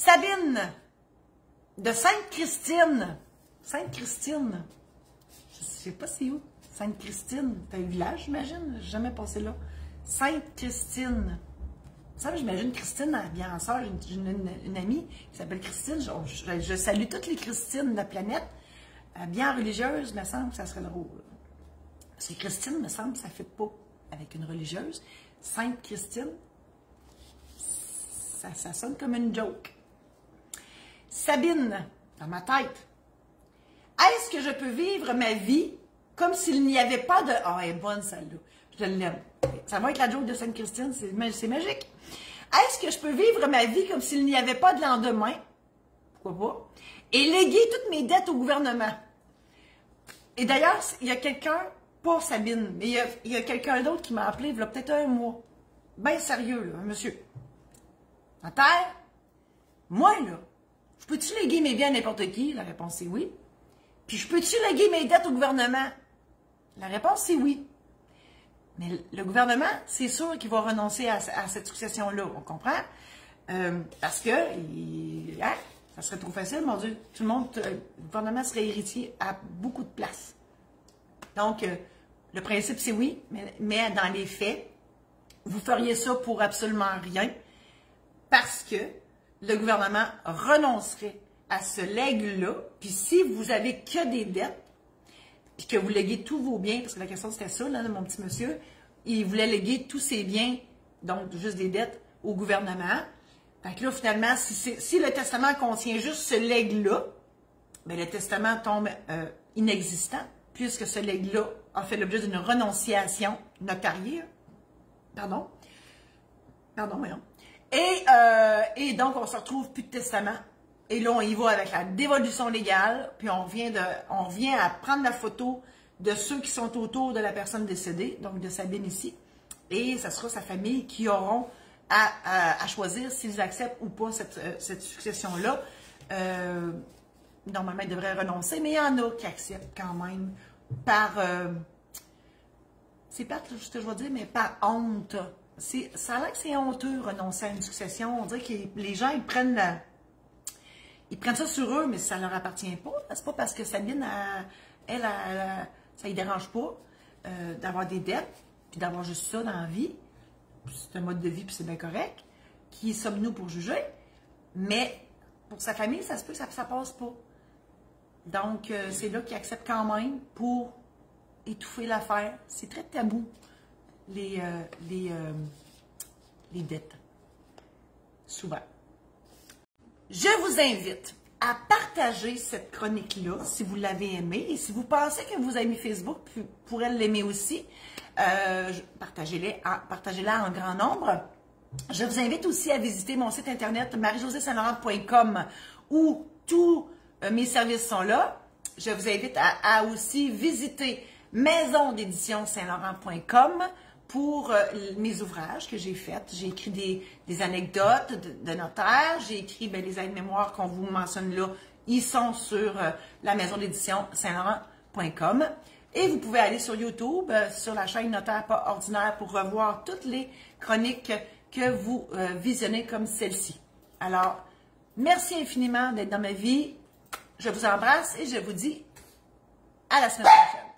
Sabine, de Sainte-Christine. Sainte-Christine. Je sais pas c'est où. Sainte-Christine. C'est un village, j'imagine. J'ai jamais passé là. Sainte-Christine. Ça, j'imagine Christine, bien en sœur. J'ai une amie qui s'appelle Christine. Je salue toutes les Christines de la planète. Bien religieuse, me semble que ça serait drôle. Parce que Christine, me semble, ça ne fait pas avec une religieuse. Sainte-Christine, ça sonne comme une joke. Sabine, dans ma tête. Est-ce que je peux vivre ma vie comme s'il n'y avait pas de... Ah, elle est bonne celle-là. Je l'aime. Ça va être la joke de Sainte-Christine, c'est magique. Est-ce que je peux vivre ma vie comme s'il n'y avait pas de lendemain? Pourquoi pas? Et léguer toutes mes dettes au gouvernement. Et d'ailleurs, il y a quelqu'un, pas Sabine, mais il y a quelqu'un d'autre qui m'a appelé il y a peut-être un mois. Ben sérieux, là, monsieur. En terre, moi, là, je peux-tu léguer mes biens à n'importe qui? La réponse est oui. Puis je peux-tu léguer mes dettes au gouvernement? La réponse c'est oui. Mais le gouvernement, c'est sûr qu'il va renoncer à cette succession-là, on comprend? Parce que, ça serait trop facile, mon Dieu. Tout le monde, le gouvernement serait héritier à beaucoup de places. Donc, le principe c'est oui, mais dans les faits, vous feriez ça pour absolument rien, parce que le gouvernement renoncerait à ce legs-là, puis si vous avez que des dettes, puis que vous léguez tous vos biens, parce que la question c'était ça, là, mon petit monsieur, il voulait léguer tous ses biens, donc juste des dettes, au gouvernement. Fait que là, finalement, si le testament contient juste ce legs-là, bien, le testament tombe inexistant, puisque ce legs-là a fait l'objet d'une renonciation notariée. Pardon, voyons. Et donc, on se retrouve plus de testament. Et là, on y va avec la dévolution légale, puis on revient à prendre la photo de ceux qui sont autour de la personne décédée, donc de Sabine ici. Et ce sera sa famille qui auront à choisir s'ils acceptent ou pas cette succession-là. Normalement, ils devraient renoncer, mais il y en a qui acceptent quand même par... c'est plate, ce que je veux dire, mais par honte. Ça a l'air que c'est honteux, renoncer à une succession. On dirait que les gens, ils prennent ça sur eux, mais ça ne leur appartient pas. C'est pas parce que Sabine, elle ça ne dérange pas d'avoir des dettes, puis d'avoir juste ça dans la vie. C'est un mode de vie, puis c'est bien correct. Qui sommes-nous pour juger? Mais pour sa famille, ça se peut que ça ne passe pas. Donc, c'est là qu'ils acceptent quand même pour étouffer l'affaire. C'est très tabou, les dettes. Souvent. Je vous invite à partager cette chronique-là si vous l'avez aimée. Et si vous pensez que vos amis Facebook pourraient l'aimer aussi, partagez-la en grand nombre. Je vous invite aussi à visiter mon site internet marie-josée-saint-laurent.com où tous mes services sont là. Je vous invite à aussi visiter maison d'édition saint-laurent.com pour mes ouvrages que j'ai faits. J'ai écrit des anecdotes de notaire, j'ai écrit les aides-mémoires qu'on vous mentionne là, ils sont sur la maison d'édition saint-laurent.com. Et vous pouvez aller sur YouTube, sur la chaîne Notaire pas ordinaire pour revoir toutes les chroniques que vous visionnez comme celle-ci. Alors, merci infiniment d'être dans ma vie. Je vous embrasse et je vous dis à la semaine prochaine.